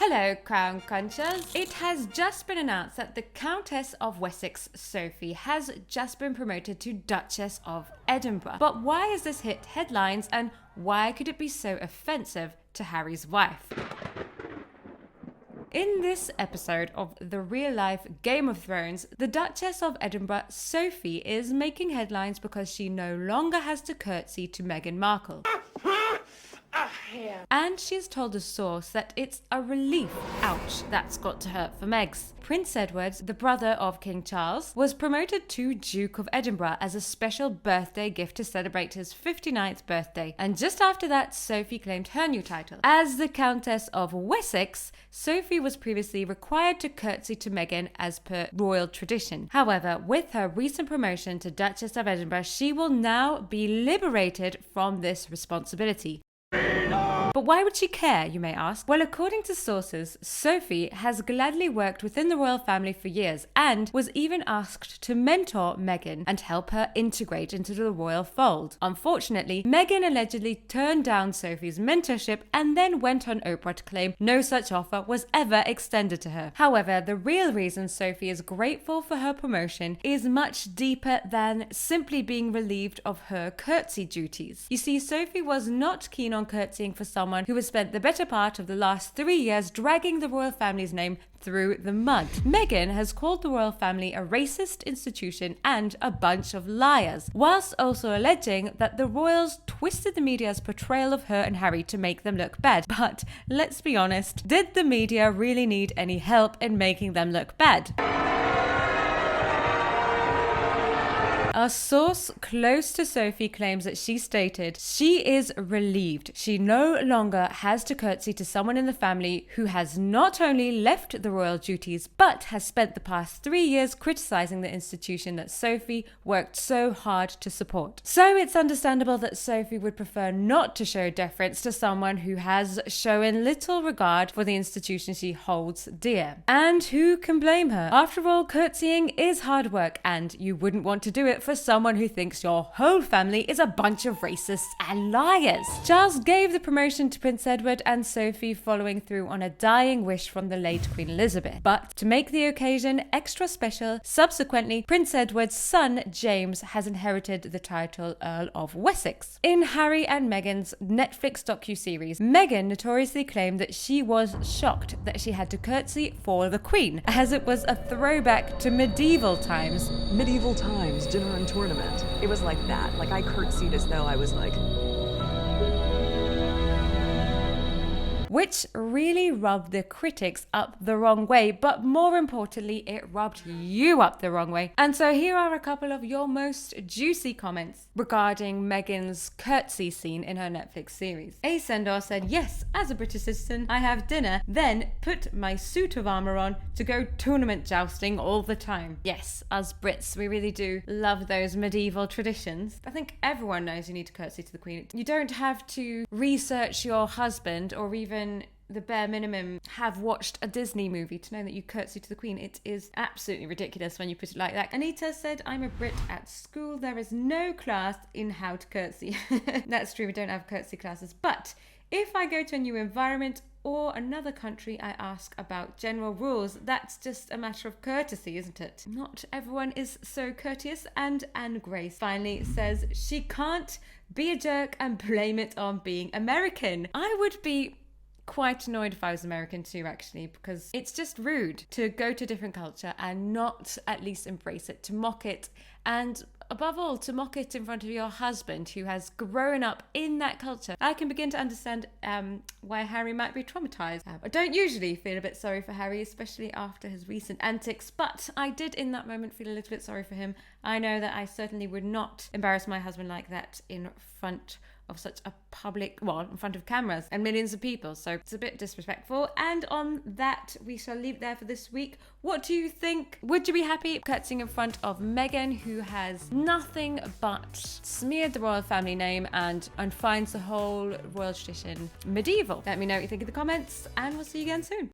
Hello, Crown Crunchers. It has just been announced that the Countess of Wessex, Sophie, has just been promoted to Duchess of Edinburgh. But why has this hit headlines, and why could it be so offensive to Harry's wife? In this episode of the real-life Game of Thrones, the Duchess of Edinburgh, Sophie, is making headlines because she no longer has to curtsy to Meghan Markle. And she's told a source that it's a relief, ouch, that's got to hurt for Megs. Prince Edward, the brother of King Charles, was promoted to Duke of Edinburgh as a special birthday gift to celebrate his 59th birthday. And just after that, Sophie claimed her new title. As the Countess of Wessex, Sophie was previously required to curtsy to Meghan as per royal tradition. However, with her recent promotion to Duchess of Edinburgh, she will now be liberated from this responsibility. But why would she care, you may ask? Well, according to sources, Sophie has gladly worked within the royal family for years and was even asked to mentor Meghan and help her integrate into the royal fold. Unfortunately, Meghan allegedly turned down Sophie's mentorship and then went on Oprah to claim no such offer was ever extended to her. However, the real reason Sophie is grateful for her promotion is much deeper than simply being relieved of her curtsy duties. You see, Sophie was not keen on curtsying for someone who has spent the better part of the last 3 years dragging the royal family's name through the mud. Meghan has called the royal family a racist institution and a bunch of liars, whilst also alleging that the royals twisted the media's portrayal of her and Harry to make them look bad. But let's be honest, did the media really need any help in making them look bad? A source close to Sophie claims that she stated she is relieved. She no longer has to curtsy to someone in the family who has not only left the royal duties, but has spent the past 3 years criticizing the institution that Sophie worked so hard to support. So it's understandable that Sophie would prefer not to show deference to someone who has shown little regard for the institution she holds dear. And who can blame her? After all, curtsying is hard work, and you wouldn't want to do it for someone who thinks your whole family is a bunch of racists and liars. Charles gave the promotion to Prince Edward and Sophie following through on a dying wish from the late Queen Elizabeth. But to make the occasion extra special, subsequently, Prince Edward's son James has inherited the title Earl of Wessex. In Harry and Meghan's Netflix docuseries, Meghan notoriously claimed that she was shocked that she had to curtsy for the Queen, as it was a throwback to medieval times. Medieval times, dinner and tournament. It was like that. Like I curtsied as though I was like... Which really rubbed the critics up the wrong way, but more importantly, it rubbed you up the wrong way. And so here are a couple of your most juicy comments regarding Meghan's curtsy scene in her Netflix series. A Sendor said, "Yes, as a British citizen, I have dinner, then put my suit of armour on to go tournament jousting all the time." Yes, us Brits, we really do love those medieval traditions. I think everyone knows you need to curtsy to the Queen. You don't have to research your husband or even the bare minimum have watched a Disney movie to know that you curtsy to the Queen. It is absolutely ridiculous when you put it like that. Anita said, "I'm a Brit at school. There is no class in how to curtsy." That's true, we don't have curtsy classes. But if I go to a new environment or another country, I ask about general rules. That's just a matter of courtesy, isn't it? Not everyone is so courteous. And Anne Grace finally says she can't be a jerk and blame it on being American. I would be quite annoyed if I was American too, actually, because it's just rude to go to a different culture and not at least embrace it, to mock it, and above all, to mock it in front of your husband who has grown up in that culture. I can begin to understand why Harry might be traumatized. I don't usually feel a bit sorry for Harry, especially after his recent antics, but I did in that moment feel a little bit sorry for him. I know that I certainly would not embarrass my husband like that in front of such a public, well, in front of cameras and millions of people, so it's a bit disrespectful. And on that, we shall leave it there for this week. What do you think? Would you be happy curtsying in front of Meghan, who has nothing but smeared the royal family name and finds the whole royal tradition medieval? Let me know what you think in the comments, and we'll see you again soon.